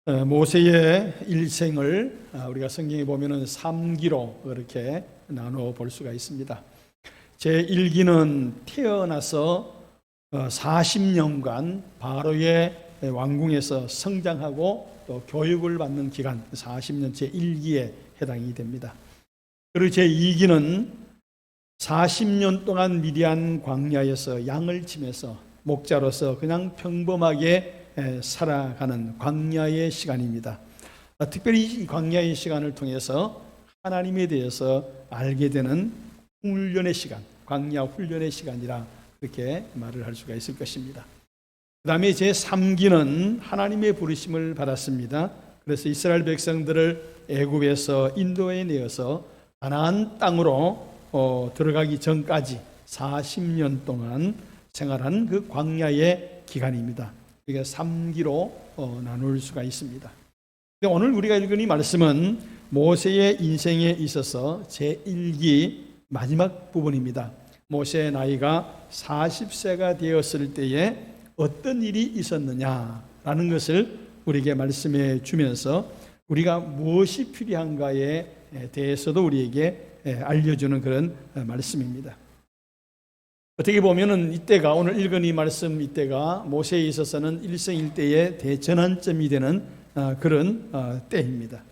모세의 일생을 우리가 성경에 보면은 3기로 그렇게 나누어 볼 수가 있습니다. 제1기는 태어나서 40년간 바로의 왕궁에서 성장하고 또 교육을 받는 기간 40년 제1기에 해당이 됩니다. 그리고 제2기는 40년 동안 미디안 광야에서 양을 치면서 목자로서 그냥 평범하게 살아가는 광야의 시간입니다. 특별히 이 광야의 시간을 통해서 하나님에 대해서 알게 되는 훈련의 시간, 광야 훈련의 시간이라 그렇게 말을 할 수가 있을 것입니다. 그 다음에 제3기는 하나님의 부르심을 받았습니다. 그래서 이스라엘 백성들을 애굽에서 인도에 내어서 가나안 땅으로 들어가기 전까지 40년 동안 생활한 그 광야의 기간입니다. 이게 3기로 나눌 수가 있습니다. 오늘 우리가 읽은 이 말씀은 모세의 인생에 있어서 제1기 마지막 부분입니다. 모세의 나이가 40세가 되었을 때에 어떤 일이 있었느냐라는 것을 우리에게 말씀해 주면서 우리가 무엇이 필요한가에 대해서도 우리에게 알려주는 그런 말씀입니다. 어떻게 보면은 이때가 오늘 읽은 이 말씀 이때가 모세에 있어서는 일생일대의 대전환점이 되는 그런 때입니다.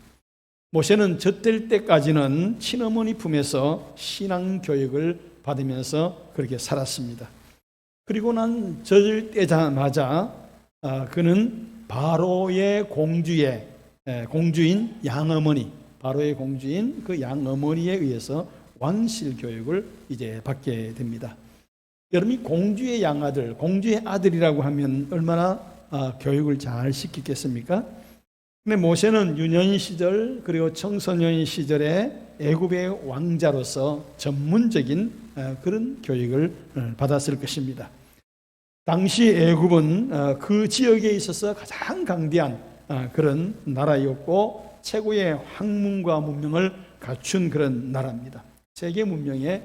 모세는 젖될 때까지는 친어머니 품에서 신앙 교육을 받으면서 그렇게 살았습니다. 그리고 난 젖을 때자마자 그는 바로의 공주인 양어머니, 바로의 공주인 그 양어머니에 의해서 왕실 교육을 이제 받게 됩니다. 여러분이 공주의 양아들, 공주의 아들이라고 하면 얼마나 교육을 잘 시키겠습니까? 근데 모세는 유년 시절 그리고 청소년 시절에 애굽의 왕자로서 전문적인 그런 교육을 받았을 것입니다. 당시 애굽은 그 지역에 있어서 가장 강대한 그런 나라였고 최고의 학문과 문명을 갖춘 그런 나라입니다. 세계 문명의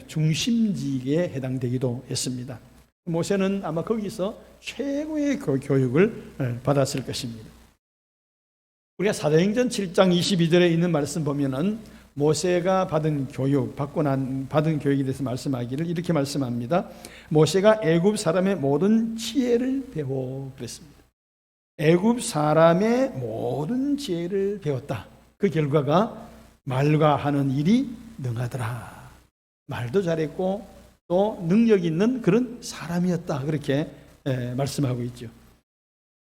중심지에 해당되기도 했습니다. 모세는 아마 거기서 최고의 교육을 받았을 것입니다. 우리가 사도행전 7장 22절에 있는 말씀 보면은 모세가 받은 교육에 대해서 말씀하기를 이렇게 말씀합니다. 모세가 애굽 사람의 모든 지혜를 배워 그랬습니다. 애굽 사람의 모든 지혜를 배웠다. 그 결과가 말과 하는 일이 능하더라. 말도 잘했고 또 능력 있는 그런 사람이었다. 그렇게 말씀하고 있죠.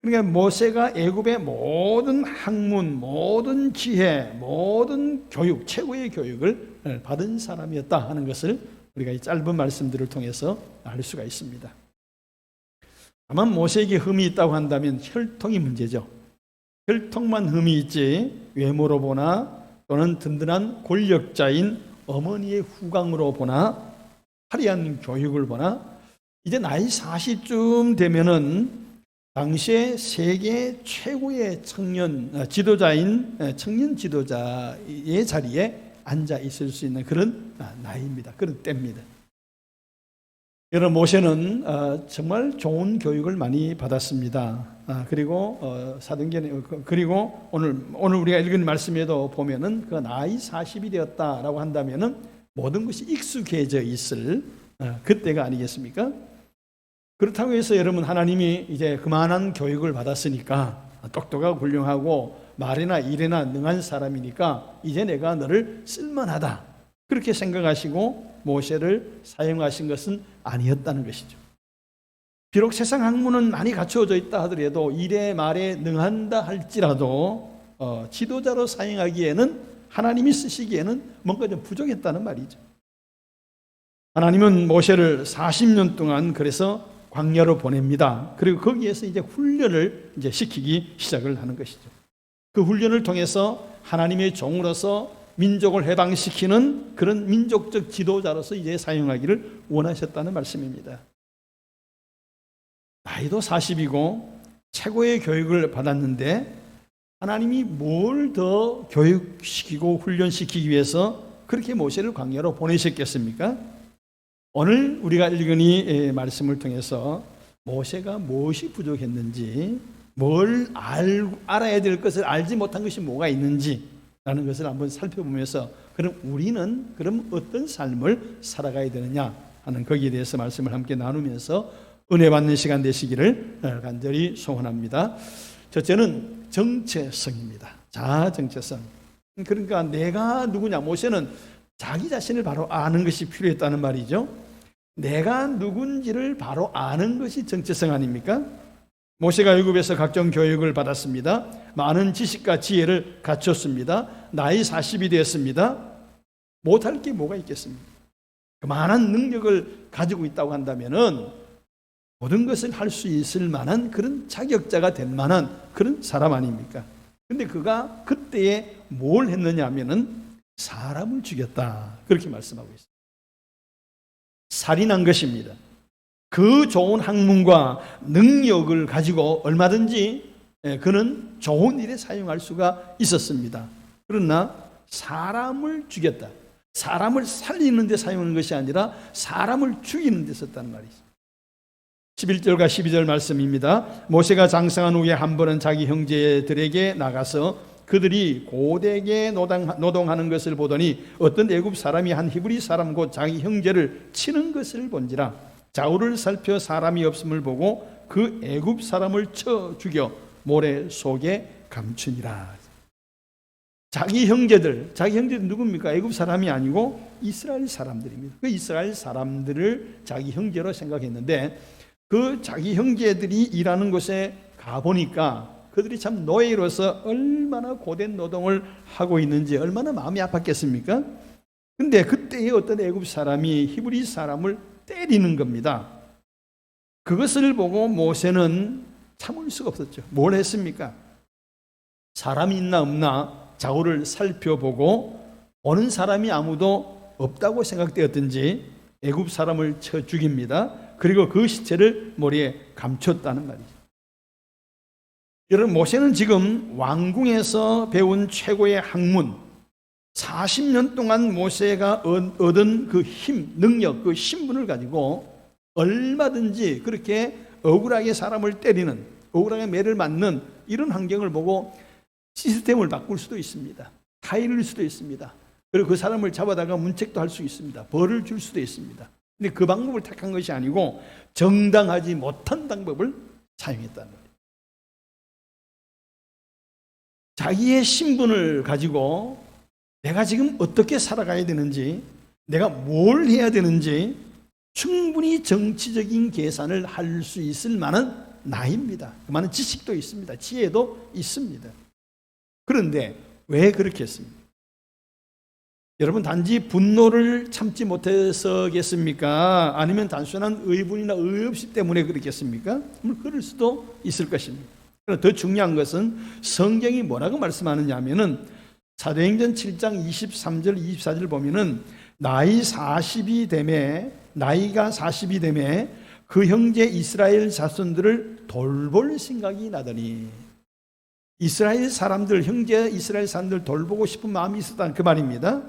그러니까 모세가 애굽의 모든 학문, 모든 지혜, 모든 교육, 최고의 교육을 받은 사람이었다 하는 것을 우리가 이 짧은 말씀들을 통해서 알 수가 있습니다. 다만 모세에게 흠이 있다고 한다면 혈통이 문제죠. 혈통만 흠이 있지 외모로 보나 또는 든든한 권력자인 어머니의 후광으로 보나 화려한 교육을 보나 이제 나이 40쯤 되면은 당시에 세계 최고의 청년 지도자의 자리에 앉아 있을 수 있는 그런 나이입니다. 그런 때입니다. 여러분 모세는 정말 좋은 교육을 많이 받았습니다. 그리고 사도행전 그리고 오늘 우리가 읽은 말씀에도 보면은 그 나이 40이 되었다라고 한다면은 모든 것이 익숙해져 있을 그때가 아니겠습니까? 그렇다고 해서 여러분 하나님이 이제 그만한 교육을 받았으니까 똑똑하고 훌륭하고 말이나 일에나 능한 사람이니까 이제 내가 너를 쓸만하다 그렇게 생각하시고 모세를 사용하신 것은 아니었다는 것이죠. 비록 세상 학문은 많이 갖추어져 있다 하더라도 일에 말에 능한다 할지라도 지도자로 사용하기에는 하나님이 쓰시기에는 뭔가 좀 부족했다는 말이죠. 하나님은 모세를 40년 동안 그래서 광야로 보냅니다. 그리고 거기에서 이제 훈련을 이제 시키기 시작을 하는 것이죠. 그 훈련을 통해서 하나님의 종으로서 민족을 해방시키는 그런 민족적 지도자로서 이제 사용하기를 원하셨다는 말씀입니다. 나이도 40이고 최고의 교육을 받았는데 하나님이 뭘 더 교육시키고 훈련시키기 위해서 그렇게 모세를 광야로 보내셨겠습니까? 오늘 우리가 읽은 이 말씀을 통해서 모세가 무엇이 부족했는지 뭘 알아야 될 것을 알지 못한 것이 뭐가 있는지라는 것을 한번 살펴보면서 그럼 우리는 그럼 어떤 삶을 살아가야 되느냐 하는 거기에 대해서 말씀을 함께 나누면서 은혜 받는 시간 되시기를 간절히 소원합니다. 첫째는 정체성입니다. 정체성. 그러니까 내가 누구냐. 모세는 자기 자신을 바로 아는 것이 필요했다는 말이죠. 내가 누군지를 바로 아는 것이 정체성 아닙니까? 모세가 애굽에서 각종 교육을 받았습니다. 많은 지식과 지혜를 갖췄습니다. 나이 40이 되었습니다. 못할 게 뭐가 있겠습니까? 그만한 능력을 가지고 있다고 한다면은 모든 것을 할 수 있을 만한 그런 자격자가 될 만한 그런 사람 아닙니까? 근데 그가 그때에 뭘 했느냐 하면은 사람을 죽였다. 그렇게 말씀하고 있습니다. 살인한 것입니다. 그 좋은 학문과 능력을 가지고 얼마든지 그는 좋은 일에 사용할 수가 있었습니다. 그러나 사람을 죽였다. 사람을 살리는 데 사용하는 것이 아니라 사람을 죽이는 데 썼다는 말이죠. 11절과 12절 말씀입니다. 모세가 장성한 후에 한 번은 자기 형제들에게 나가서 그들이 고되게 노동하는 것을 보더니 어떤 애굽 사람이 한 히브리 사람 곧 자기 형제를 치는 것을 본지라. 좌우를 살펴 사람이 없음을 보고 그 애굽 사람을 쳐 죽여 모래 속에 감추니라. 자기 형제들 누굽니까? 애굽 사람이 아니고 이스라엘 사람들입니다. 그 이스라엘 사람들을 자기 형제로 생각했는데 그 자기 형제들이 일하는 곳에 가보니까 그들이 참 노예로서 얼마나 고된 노동을 하고 있는지 얼마나 마음이 아팠겠습니까? 근데 그때의 어떤 애굽 사람이 히브리 사람을 때리는 겁니다. 그것을 보고 모세는 참을 수가 없었죠. 뭘 했습니까? 사람이 있나 없나 좌우를 살펴보고 오는 사람이 아무도 없다고 생각되었든지 애굽 사람을 쳐 죽입니다. 그리고 그 시체를 모래에 감췄다는 말이죠. 여러분, 모세는 지금 왕궁에서 배운 최고의 학문, 40년 동안 모세가 얻은 그 힘, 능력, 그 신분을 가지고 얼마든지 그렇게 억울하게 사람을 때리는, 억울하게 매를 맞는 이런 환경을 보고 시스템을 바꿀 수도 있습니다. 타일을 수도 있습니다. 그리고 그 사람을 잡아다가 문책도 할 수 있습니다. 벌을 줄 수도 있습니다. 근데 그 방법을 택한 것이 아니고 정당하지 못한 방법을 사용했다는 거예요. 자기의 신분을 가지고 내가 지금 어떻게 살아가야 되는지, 내가 뭘 해야 되는지 충분히 정치적인 계산을 할 수 있을 만한 나이입니다. 그만한 지식도 있습니다. 지혜도 있습니다. 그런데 왜 그렇게 했습니까? 여러분, 단지 분노를 참지 못해서겠습니까? 아니면 단순한 의분이나 의없이 때문에 그렇겠습니까? 그럴 수도 있을 것입니다. 그러나 더 중요한 것은 성경이 뭐라고 말씀하느냐 하면은 사도행전 7장 23절 24절 보면은 나이가 40이 되매 그 형제 이스라엘 자손들을 돌볼 생각이 나더니, 이스라엘 사람들, 형제 이스라엘 사람들 돌보고 싶은 마음이 있었다는 그 말입니다.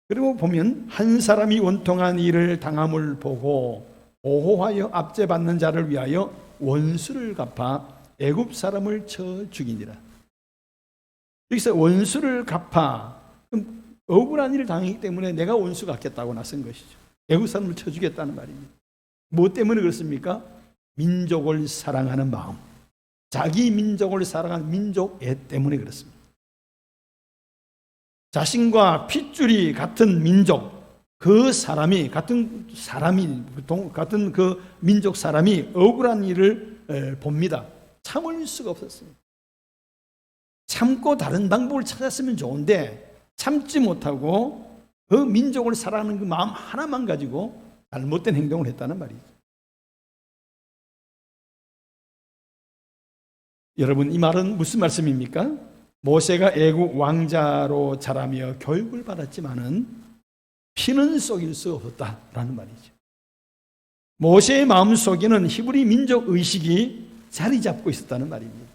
그리고 보면 한 사람이 원통한 일을 당함을 보고 보호하여 압제받는 자를 위하여 원수를 갚아 애굽 사람을 쳐 죽이니라. 여기서 원수를 갚아, 억울한 일을 당했기 때문에 내가 원수 갚겠다고 나선 것이죠. 애굽 사람을 쳐 죽였다는 말입니다. 뭐 때문에 그렇습니까? 민족을 사랑하는 마음, 자기 민족을 사랑하는 민족애 때문에 그렇습니다. 자신과 핏줄이 같은 민족, 같은 그 민족 사람이 억울한 일을 봅니다. 참을 수가 없었습니다. 참고 다른 방법을 찾았으면 좋은데 참지 못하고 그 민족을 사랑하는 그 마음 하나만 가지고 잘못된 행동을 했다는 말이죠. 여러분, 이 말은 무슨 말씀입니까? 모세가 애국 왕자로 자라며 교육을 받았지만은 피는 속일 수 없었다라는 말이죠. 모세의 마음속에는 히브리 민족 의식이 자리 잡고 있었다는 말입니다.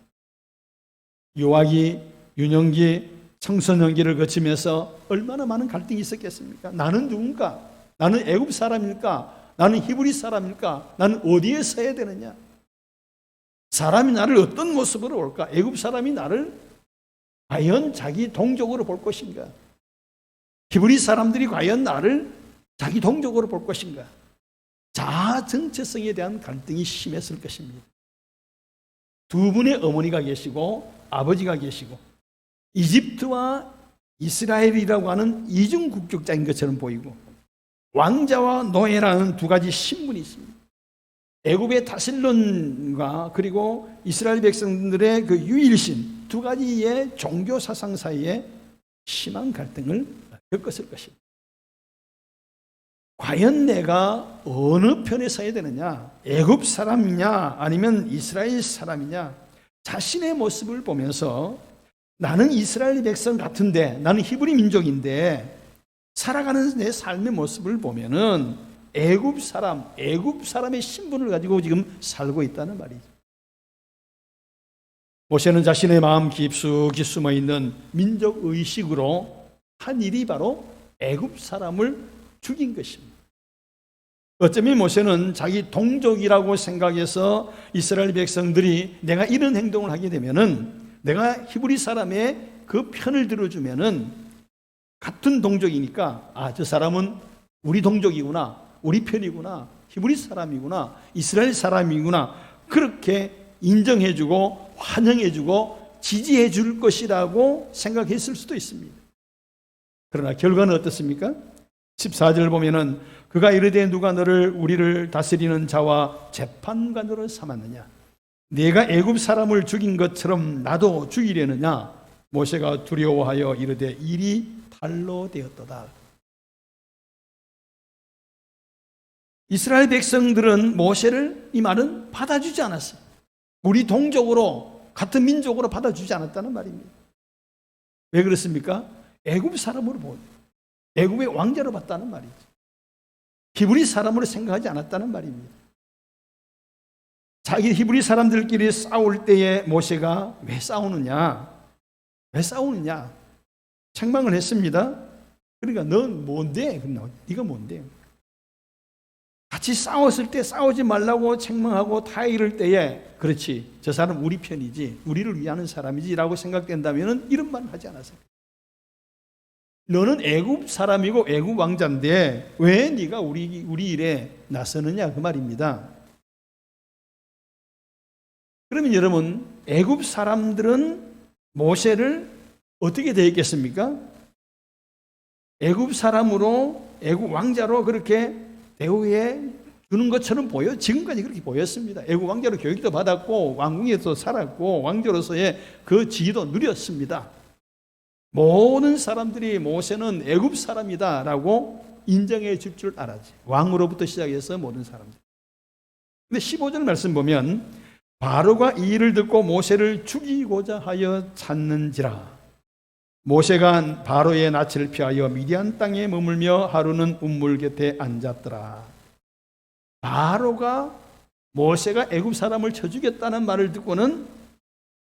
유아기, 유년기, 청소년기를 거치면서 얼마나 많은 갈등이 있었겠습니까? 나는 누군가? 나는 애굽 사람일까? 나는 히브리 사람일까? 나는 어디에 서야 되느냐? 사람이 나를 어떤 모습으로 볼까? 애굽 사람이 나를 과연 자기 동족으로 볼 것인가? 히브리 사람들이 과연 나를 자기 동족으로 볼 것인가? 자아 정체성에 대한 갈등이 심했을 것입니다. 두 분의 어머니가 계시고 아버지가 계시고 이집트와 이스라엘이라고 하는 이중 국적자인 것처럼 보이고 왕자와 노예라는 두 가지 신분이 있습니다. 애굽의 타실론과 그리고 이스라엘 백성들의 그 유일신 두 가지의 종교 사상 사이에 심한 갈등을 겪었을 것입니다. 과연 내가 어느 편에 서야 되느냐? 애굽 사람이냐 아니면 이스라엘 사람이냐? 자신의 모습을 보면서 나는 이스라엘 백성 같은데, 나는 히브리 민족인데 살아가는 내 삶의 모습을 보면은 애굽 사람의 신분을 가지고 지금 살고 있다는 말이죠. 모세는 자신의 마음 깊숙이 숨어 있는 민족 의식으로 한 일이 바로 애굽 사람을 죽인 것입니다. 어쩌면 모세는 자기 동족이라고 생각해서 이스라엘 백성들이 내가 이런 행동을 하게 되면은, 내가 히브리 사람의 그 편을 들어주면은 같은 동족이니까 저 사람은 우리 동족이구나, 우리 편이구나, 히브리 사람이구나, 이스라엘 사람이구나, 그렇게 인정해주고 환영해주고 지지해줄 것이라고 생각했을 수도 있습니다. 그러나 결과는 어떻습니까? 14절 보면은 그가 이르되 누가 너를 우리를 다스리는 자와 재판관으로 삼았느냐? 네가 애굽 사람을 죽인 것처럼 나도 죽이려느냐? 모세가 두려워하여 이르되 일이 달로 되었도다. 이스라엘 백성들은 모세를, 이 말은 받아주지 않았어요. 우리 동족으로, 같은 민족으로 받아주지 않았다는 말입니다. 왜 그렇습니까? 애굽 사람으로 보고 애굽의 왕자로 봤다는 말이죠. 히브리 사람으로 생각하지 않았다는 말입니다. 자기 히브리 사람들끼리 싸울 때에 모세가 왜 싸우느냐? 왜 싸우느냐? 책망을 했습니다. 그러니까 넌 뭔데? 네가 뭔데? 같이 싸웠을 때 싸우지 말라고 책망하고 다 이럴 때에 그렇지, 저 사람 우리 편이지, 우리를 위하는 사람이지 라고 생각된다면 이런 말은 하지 않았어요. 너는 애굽 사람이고 애굽 왕자인데 왜 네가 우리 일에 나서느냐 그 말입니다. 그러면 여러분, 애굽 사람들은 모세를 어떻게 대했겠습니까? 애굽 사람으로, 애굽 왕자로 그렇게 대우해 주는 것처럼 지금까지 그렇게 보였습니다. 애굽 왕자로 교육도 받았고 왕궁에서 살았고 왕조로서의 그 지위도 누렸습니다. 모든 사람들이 모세는 애굽 사람이다라고 인정해 줄 줄 알았지. 왕으로부터 시작해서 모든 사람들. 근데 15절 말씀 보면 바로가 이 일을 듣고 모세를 죽이고자 하여 찾는지라. 모세가 바로의 낯을 피하여 미디안 땅에 머물며 하루는 운물 곁에 앉았더라. 바로가 모세가 애굽 사람을 쳐 죽였다는 말을 듣고는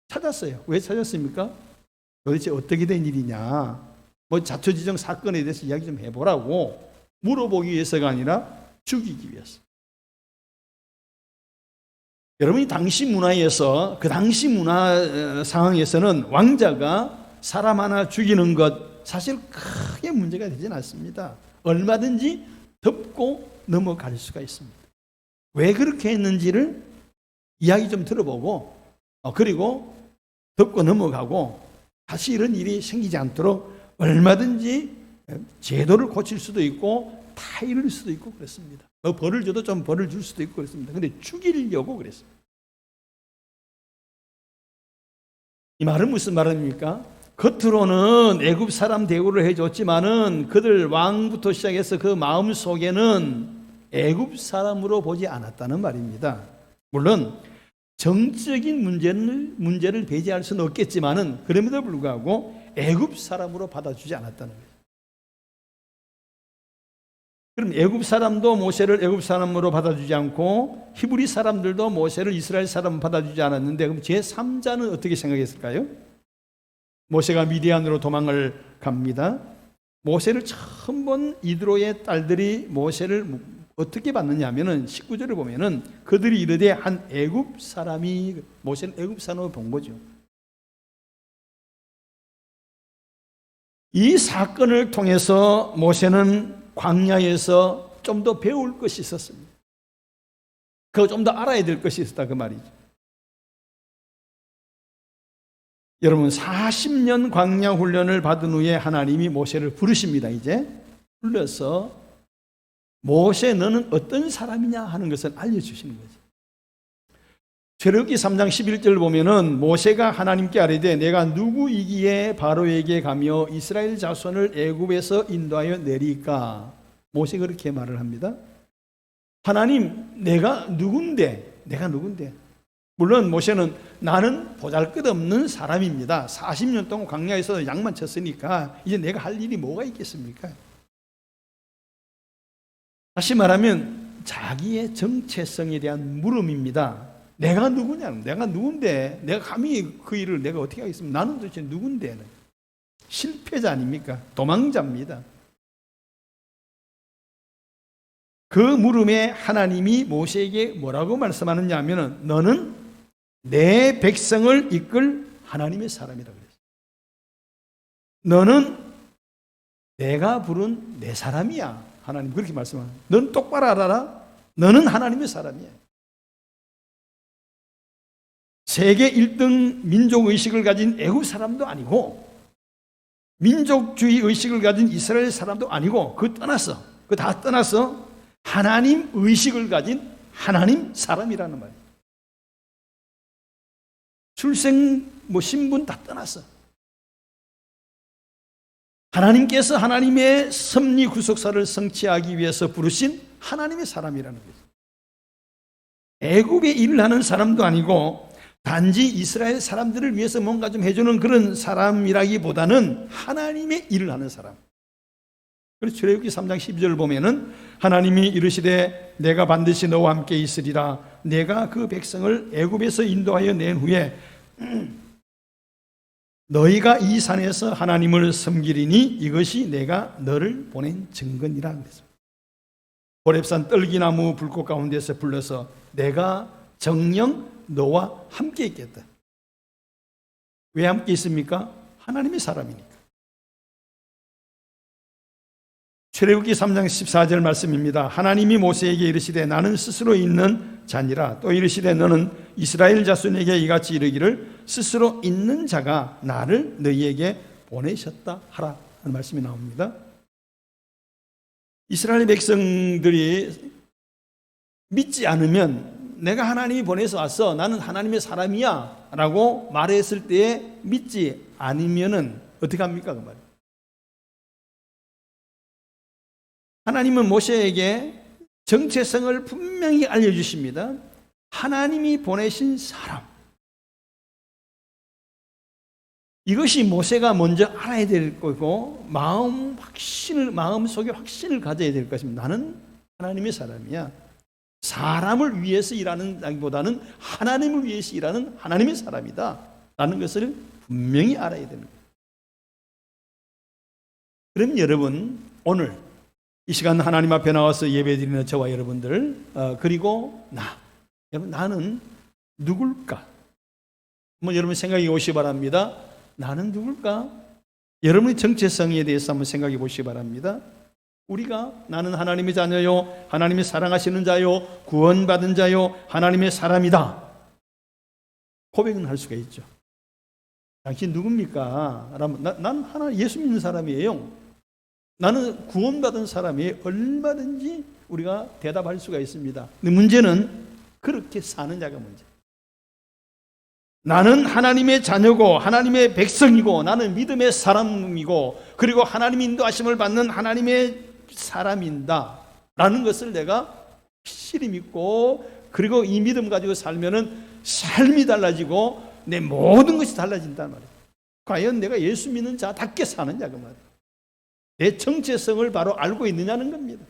찾았어요. 왜 찾았습니까? 도대체 어떻게 된 일이냐, 뭐 자초지정 사건에 대해서 이야기 좀 해보라고 물어보기 위해서가 아니라 죽이기 위해서. 여러분이 당시 문화에서, 그 당시 문화 상황에서는 왕자가 사람 하나 죽이는 것 사실 크게 문제가 되진 않습니다. 얼마든지 덮고 넘어갈 수가 있습니다. 왜 그렇게 했는지를 이야기 좀 들어보고 그리고 덮고 넘어가고 다시 이런 일이 생기지 않도록 얼마든지 제도를 고칠 수도 있고 타이를 수도 있고 그랬습니다. 벌을 줘도 좀 벌을 줄 수도 있고 그랬습니다. 근데 죽이려고 그랬습니다. 이 말은 무슨 말입니까? 겉으로는 애굽 사람 대우를 해줬지만은 그들 왕부터 시작해서 그 마음 속에는 애굽 사람으로 보지 않았다는 말입니다. 물론 정치적인 문제를 배제할 수는 없겠지만은 그럼에도 불구하고 애굽 사람으로 받아주지 않았다는 거예요. 그럼 애굽 사람도 모세를 애굽 사람으로 받아주지 않고 히브리 사람들도 모세를 이스라엘 사람으로 받아주지 않았는데, 그럼 제3자는 어떻게 생각했을까요? 모세가 미디안으로 도망을 갑니다. 모세를 처음 본 이드로의 딸들이 모세를 어떻게 받느냐 하면은 19절을 보면은 그들이 이르되 한 애굽 사람이, 모세는 애굽 사람을 본 거죠. 이 사건을 통해서 모세는 광야에서 좀 더 배울 것이 있었습니다. 그거 좀 더 알아야 될 것이 있었다 그 말이죠. 여러분 40년 광야 훈련을 받은 후에 하나님이 모세를 부르십니다. 이제 불러서 모세 너는 어떤 사람이냐 하는 것을 알려주시는 거죠. 출애굽기 3장 11절 보면은 모세가 하나님께 아뢰되 내가 누구이기에 바로에게 가며 이스라엘 자손을 애굽에서 인도하여 내리까. 모세가 그렇게 말을 합니다. 하나님 내가 누군데? 물론 모세는 나는 보잘것없는 사람입니다. 40년 동안 광야에서 양만 쳤으니까 이제 내가 할 일이 뭐가 있겠습니까? 다시 말하면 자기의 정체성에 대한 물음입니다. 내가 누구냐? 내가 누군데? 내가 감히 그 일을 내가 어떻게 하겠습니까? 나는 도대체 누군데? 실패자 아닙니까? 도망자입니다. 그 물음에 하나님이 모세에게 뭐라고 말씀하느냐 하면 너는 내 백성을 이끌 하나님의 사람이라고 그랬어요. 너는 내가 부른 내 사람이야. 하나님 그렇게 말씀합니다. 넌 똑바로 알아라. 너는 하나님의 사람이야. 세계 1등 민족의식을 가진 애굽 사람도 아니고 민족주의 의식을 가진 이스라엘 사람도 아니고 그거 다 떠나서 하나님 의식을 가진 하나님 사람이라는 말이에요. 출생 신분 다 떠났어. 하나님께서 하나님의 섭리 구속사를 성취하기 위해서 부르신 하나님의 사람이라는 거죠. 애굽에 일을 하는 사람도 아니고 단지 이스라엘 사람들을 위해서 뭔가 좀 해주는 그런 사람이라기보다는 하나님의 일을 하는 사람. 그래서 출애굽기 3장 12절을 보면은 하나님이 이르시되 내가 반드시 너와 함께 있으리라. 내가 그 백성을 애굽에서 인도하여 낸 후에 너희가 이 산에서 하나님을 섬기리니 이것이 내가 너를 보낸 증거니라 그랬습니다. 호렙산 떨기나무 불꽃 가운데서 불러서 내가 정녕 너와 함께 있겠다. 왜 함께 있습니까? 하나님의 사람이니까. 출애굽기 3장 14절 말씀입니다. 하나님이 모세에게 이르시되 나는 스스로 있는 자니라. 또 이르시되 너는 이스라엘 자손에게 이같이 이르기를 스스로 있는 자가 나를 너희에게 보내셨다 하라 하는 말씀이 나옵니다. 이스라엘 백성들이 믿지 않으면 내가 하나님이 보내서 왔어. 나는 하나님의 사람이야 라고 말했을 때에 믿지 않으면은 어떻게 합니까? 그 말이에요. 하나님은 모세에게 정체성을 분명히 알려주십니다. 하나님이 보내신 사람. 이것이 모세가 먼저 알아야 될 거고 마음속에 확신을 가져야 될 것입니다. 나는 하나님의 사람이야. 사람을 위해서 일하는 자기보다는 하나님을 위해서 일하는 하나님의 사람이다 라는 것을 분명히 알아야 되는 거예요. 그럼 여러분 오늘 이 시간 하나님 앞에 나와서 예배드리는 저와 여러분들 그리고 여러분 나는 누굴까? 한번 여러분 생각해 보시기 바랍니다. 나는 누굴까? 여러분의 정체성에 대해서 한번 생각해 보시기 바랍니다. 나는 하나님의 자녀요, 하나님의 사랑하시는 자요, 구원받은 자요, 하나님의 사람이다. 고백은 할 수가 있죠. 당신 누굽니까? 난 예수 믿는 사람이에요. 나는 구원받은 사람이 얼마든지 우리가 대답할 수가 있습니다. 근데 문제는 그렇게 사는 자가 문제. 나는 하나님의 자녀고 하나님의 백성이고 나는 믿음의 사람이고 그리고 하나님 인도하심을 받는 하나님의 사람인다 라는 것을 내가 확실히 믿고 그리고 이 믿음 가지고 살면은 삶이 달라지고 내 모든 것이 달라진단 말이에요. 과연 내가 예수 믿는 자답게 사는 자가 말이에요. 내 정체성을 바로 알고 있느냐는 겁니다.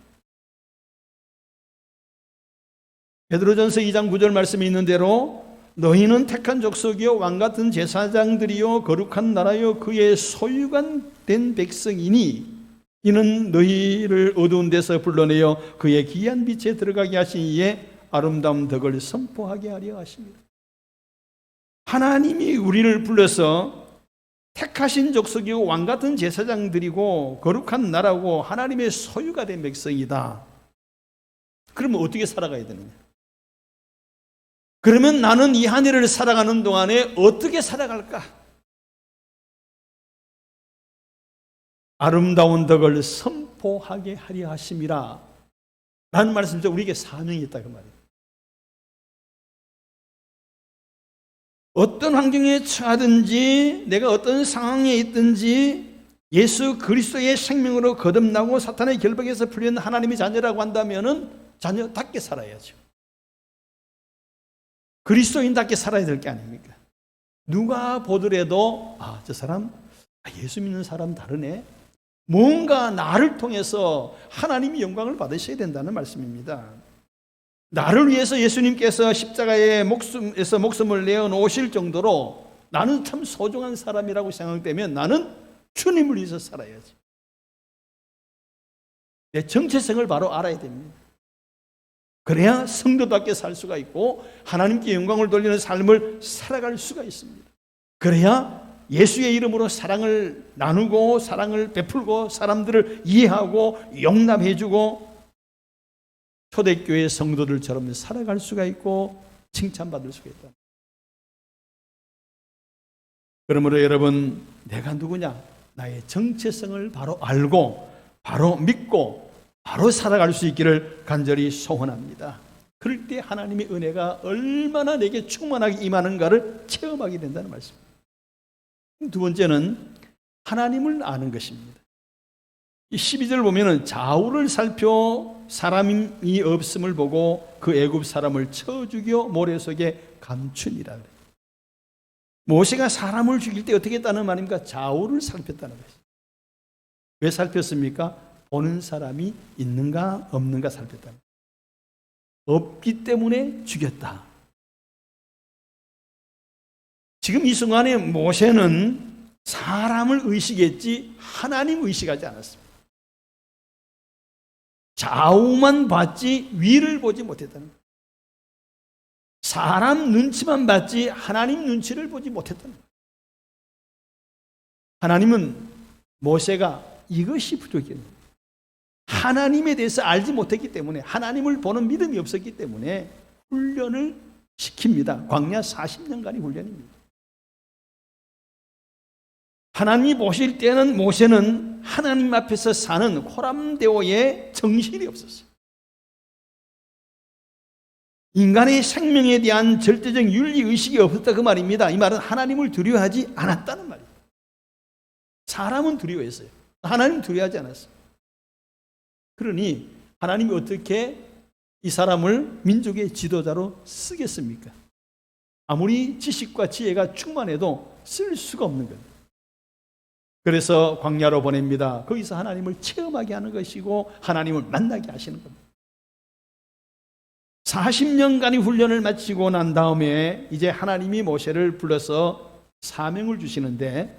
베드로전서 2장 9절 말씀이 있는 대로 너희는 택한 족속이요 왕같은 제사장들이요 거룩한 나라요 그의 소유관 된 백성이니 이는 너희를 어두운 데서 불러내어 그의 기이한 빛에 들어가게 하신 이에 아름다운 덕을 선포하게 하려 하십니다. 하나님이 우리를 불러서 택하신 족속이고 왕같은 제사장들이고 거룩한 나라고 하나님의 소유가 된 백성이다. 그러면 어떻게 살아가야 되느냐? 그러면 나는 이 한 해를 살아가는 동안에 어떻게 살아갈까? 아름다운 덕을 선포하게 하려 하심이라 라는 말씀이죠. 우리에게 사명이 있다 그 말이에요. 어떤 환경에 처하든지 내가 어떤 상황에 있든지 예수 그리스도의 생명으로 거듭나고 사탄의 결박에서 풀린 하나님의 자녀라고 한다면은 자녀답게 살아야죠. 그리스도인답게 살아야 될 게 아닙니까? 누가 보더라도 저 사람 예수 믿는 사람 다르네. 뭔가 나를 통해서 하나님이 영광을 받으셔야 된다는 말씀입니다. 나를 위해서 예수님께서 십자가에 목숨을 내어 놓으실 정도로 나는 참 소중한 사람이라고 생각되면 나는 주님을 위해서 살아야지. 내 정체성을 바로 알아야 됩니다. 그래야 성도답게 살 수가 있고 하나님께 영광을 돌리는 삶을 살아갈 수가 있습니다. 그래야 예수의 이름으로 사랑을 나누고 사랑을 베풀고 사람들을 이해하고 용납해주고 초대교회 성도들처럼 살아갈 수가 있고 칭찬받을 수가 있다. 그러므로 여러분, 내가 누구냐? 나의 정체성을 바로 알고 바로 믿고 바로 살아갈 수 있기를 간절히 소원합니다. 그럴 때 하나님의 은혜가 얼마나 내게 충만하게 임하는가를 체험하게 된다는 말씀입니다. 두 번째는 하나님을 아는 것입니다. 이 12절 보면은 좌우를 살펴 사람이 없음을 보고 그 애굽 사람을 쳐 죽여 모래 속에 감추니라 그래요. 모세가 사람을 죽일 때 어떻게 했다는 말입니까? 좌우를 살폈다는 것이죠. 왜 살폈습니까? 보는 사람이 있는가 없는가 살폈다. 없기 때문에 죽였다. 지금 이 순간에 모세는 사람을 의식했지 하나님 의식하지 않았습니다. 좌우만 봤지 위를 보지 못했다는 거예요. 사람 눈치만 봤지 하나님 눈치를 보지 못했다는 거예요. 하나님은 모세가 이것이 부족했는데 하나님에 대해서 알지 못했기 때문에 하나님을 보는 믿음이 없었기 때문에 훈련을 시킵니다. 광야 40년간의 훈련입니다. 하나님이 보실 때는 모세는 하나님 앞에서 사는 호람대오의 정신이 없었어요. 인간의 생명에 대한 절대적 윤리의식이 없었다 그 말입니다. 이 말은 하나님을 두려워하지 않았다는 말입니다. 사람은 두려워했어요. 하나님은 두려워하지 않았어요. 그러니 하나님이 어떻게 이 사람을 민족의 지도자로 쓰겠습니까? 아무리 지식과 지혜가 충만해도 쓸 수가 없는 겁니다. 그래서 광야로 보냅니다. 거기서 하나님을 체험하게 하는 것이고 하나님을 만나게 하시는 겁니다. 40년간의 훈련을 마치고 난 다음에 이제 하나님이 모세를 불러서 사명을 주시는데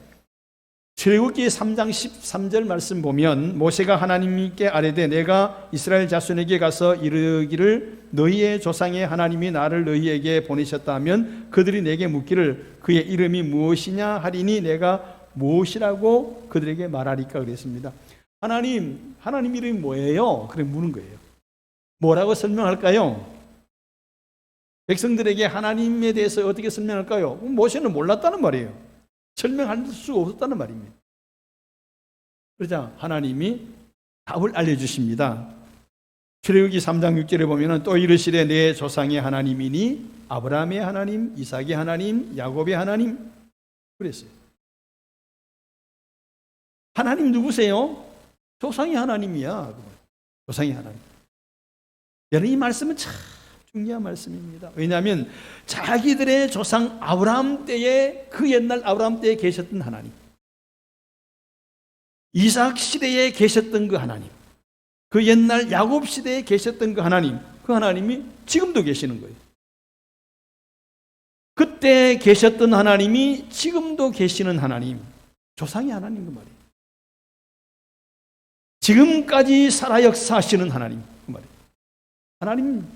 출애굽기 3장 13절 말씀 보면 모세가 하나님께 아뢰되 내가 이스라엘 자손에게 가서 이르기를 너희의 조상의 하나님이 나를 너희에게 보내셨다 하면 그들이 내게 묻기를 그의 이름이 무엇이냐 하리니 내가 무엇이라고 그들에게 말하리까 그랬습니다. 하나님 이름이 뭐예요? 그래 묻는 거예요. 뭐라고 설명할까요? 백성들에게 하나님에 대해서 어떻게 설명할까요? 모세는 몰랐다는 말이에요. 설명할 수 없었다는 말입니다. 그러자 하나님이 답을 알려주십니다. 출애굽기 3장 6절에 보면 또 이르시되 내 조상의 하나님이니 아브라함의 하나님, 이삭의 하나님, 야곱의 하나님 그랬어요. 하나님 누구세요? 조상의 하나님이야. 조상의 하나님. 여러분 이 말씀은 참 중요한 말씀입니다. 왜냐하면 자기들의 조상 아브라함 때에 그 옛날 아브라함 때에 계셨던 하나님, 이삭 시대에 계셨던 그 하나님, 그 옛날 야곱 시대에 계셨던 그 하나님이 지금도 계시는 거예요. 그때 계셨던 하나님이 지금도 계시는 하나님, 조상의 하나님 그 말이에요. 지금까지 살아 역사하시는 하나님, 그 말이에요. 하나님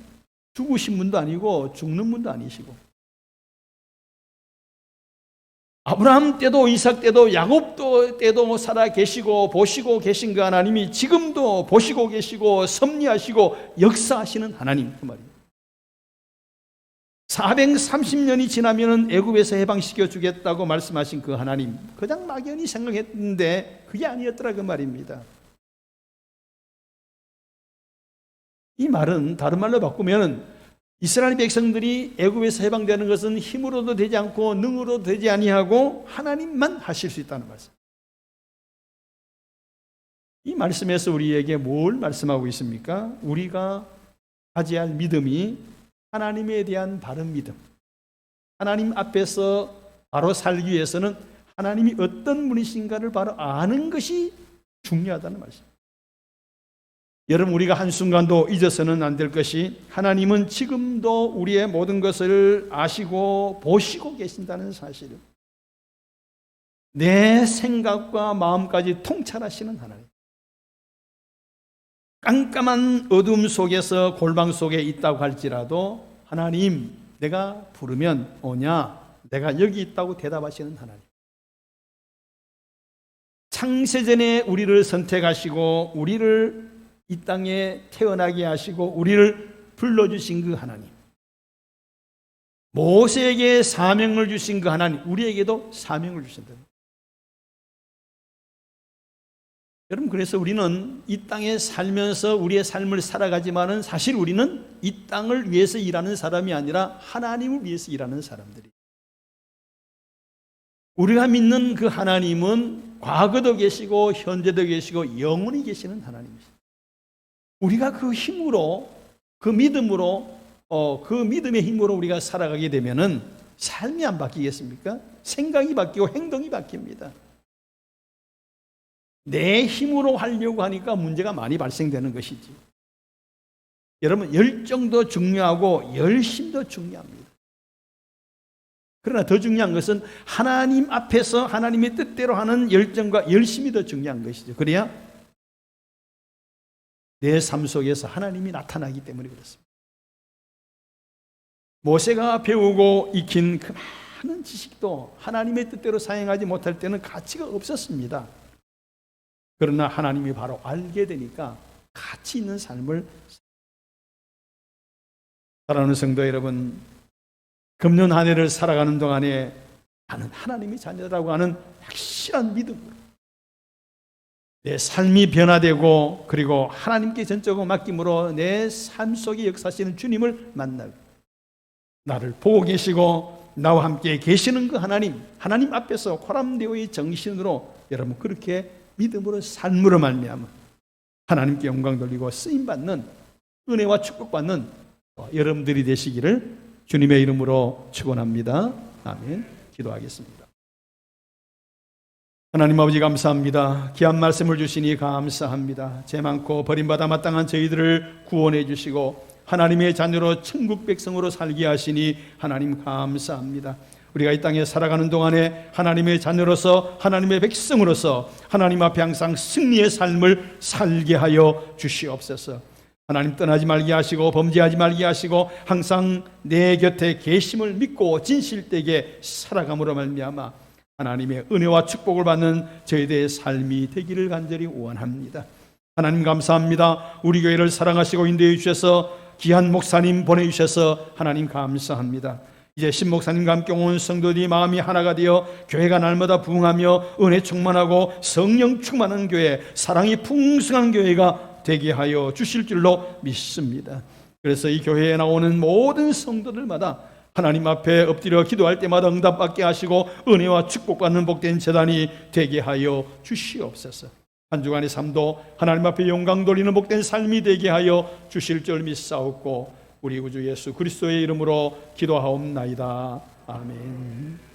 죽으신 분도 아니고 죽는 분도 아니시고, 아브라함 때도 이삭 때도 야곱 때도 살아 계시고 보시고 계신 그 하나님이 지금도 보시고 계시고 섭리하시고 역사하시는 하나님, 그 말이에요. 430년이 지나면 애굽에서 해방시켜 주겠다고 말씀하신 그 하나님, 그냥 막연히 생각했는데 그게 아니었더라, 그 말입니다. 이 말은 다른 말로 바꾸면 이스라엘 백성들이 애굽에서 해방되는 것은 힘으로도 되지 않고 능으로도 되지 아니하고 하나님만 하실 수 있다는 말씀. 이 말씀에서 우리에게 뭘 말씀하고 있습니까? 우리가 가져야 할 믿음이 하나님에 대한 바른 믿음, 하나님 앞에서 바로 살기 위해서는 하나님이 어떤 분이신가를 바로 아는 것이 중요하다는 말씀. 여러분, 우리가 한순간도 잊어서는 안 될 것이, 하나님은 지금도 우리의 모든 것을 아시고 보시고 계신다는 사실을, 내 생각과 마음까지 통찰하시는 하나님. 깜깜한 어둠 속에서 골방 속에 있다고 할지라도 하나님, 내가 부르면 오냐? 내가 여기 있다고 대답하시는 하나님. 창세전에 우리를 선택하시고 우리를 이 땅에 태어나게 하시고 우리를 불러주신 그 하나님, 모세에게 사명을 주신 그 하나님, 우리에게도 사명을 주신다. 여러분, 그래서 우리는 이 땅에 살면서 우리의 삶을 살아가지만은 사실 우리는 이 땅을 위해서 일하는 사람이 아니라 하나님을 위해서 일하는 사람들이. 우리가 믿는 그 하나님은 과거도 계시고 현재도 계시고 영원히 계시는 하나님이십니다. 우리가 그 힘으로, 그 믿음으로, 그 믿음의 힘으로 우리가 살아가게 되면은 삶이 안 바뀌겠습니까? 생각이 바뀌고 행동이 바뀝니다. 내 힘으로 하려고 하니까 문제가 많이 발생되는 것이지. 여러분, 열정도 중요하고 열심도 중요합니다. 그러나 더 중요한 것은 하나님 앞에서 하나님의 뜻대로 하는 열정과 열심이 더 중요한 것이죠. 그래야 내 삶 속에서 하나님이 나타나기 때문에 그렇습니다. 모세가 배우고 익힌 그 많은 지식도 하나님의 뜻대로 사용하지 못할 때는 가치가 없었습니다. 그러나 하나님이 바로 알게 되니까 가치 있는 삶을. 사랑하는 성도 여러분, 금년 한 해를 살아가는 동안에 나는 하나님의 자녀라고 하는 확실한 믿음으로 내 삶이 변화되고, 그리고 하나님께 전적으로 맡김으로 내 삶 속에 역사하시는 주님을 만나고, 나를 보고 계시고 나와 함께 계시는 그 하나님, 하나님 앞에서 호람되어의 정신으로 여러분 그렇게 믿음으로 삶으로 말미암아 하나님께 영광 돌리고 쓰임받는, 은혜와 축복받는 여러분들이 되시기를 주님의 이름으로 축원합니다. 아멘. 기도하겠습니다. 하나님 아버지, 감사합니다. 귀한 말씀을 주시니 감사합니다. 죄 많고 버림받아 마땅한 저희들을 구원해 주시고 하나님의 자녀로 천국 백성으로 살게 하시니 하나님 감사합니다. 우리가 이 땅에 살아가는 동안에 하나님의 자녀로서, 하나님의 백성으로서 하나님 앞에 항상 승리의 삶을 살게 하여 주시옵소서. 하나님 떠나지 말게 하시고 범죄하지 말게 하시고 항상 내 곁에 계심을 믿고 진실되게 살아감으로 말미암아 하나님의 은혜와 축복을 받는 저희들의 삶이 되기를 간절히 원합니다. 하나님 감사합니다. 우리 교회를 사랑하시고 인도해 주셔서 귀한 목사님 보내주셔서 하나님 감사합니다. 이제 신 목사님과 함께 온 성도들이 마음이 하나가 되어 교회가 날마다 부흥하며 은혜 충만하고 성령 충만한 교회, 사랑이 풍성한 교회가 되게 하여 주실 줄로 믿습니다. 그래서 이 교회에 나오는 모든 성도들마다 하나님 앞에 엎드려 기도할 때마다 응답받게 하시고 은혜와 축복받는 복된 제단이 되게 하여 주시옵소서. 한 주간의 삶도 하나님 앞에 영광 돌리는 복된 삶이 되게 하여 주실 줄 믿사옵고 우리 구주 예수 그리스도의 이름으로 기도하옵나이다. 아멘.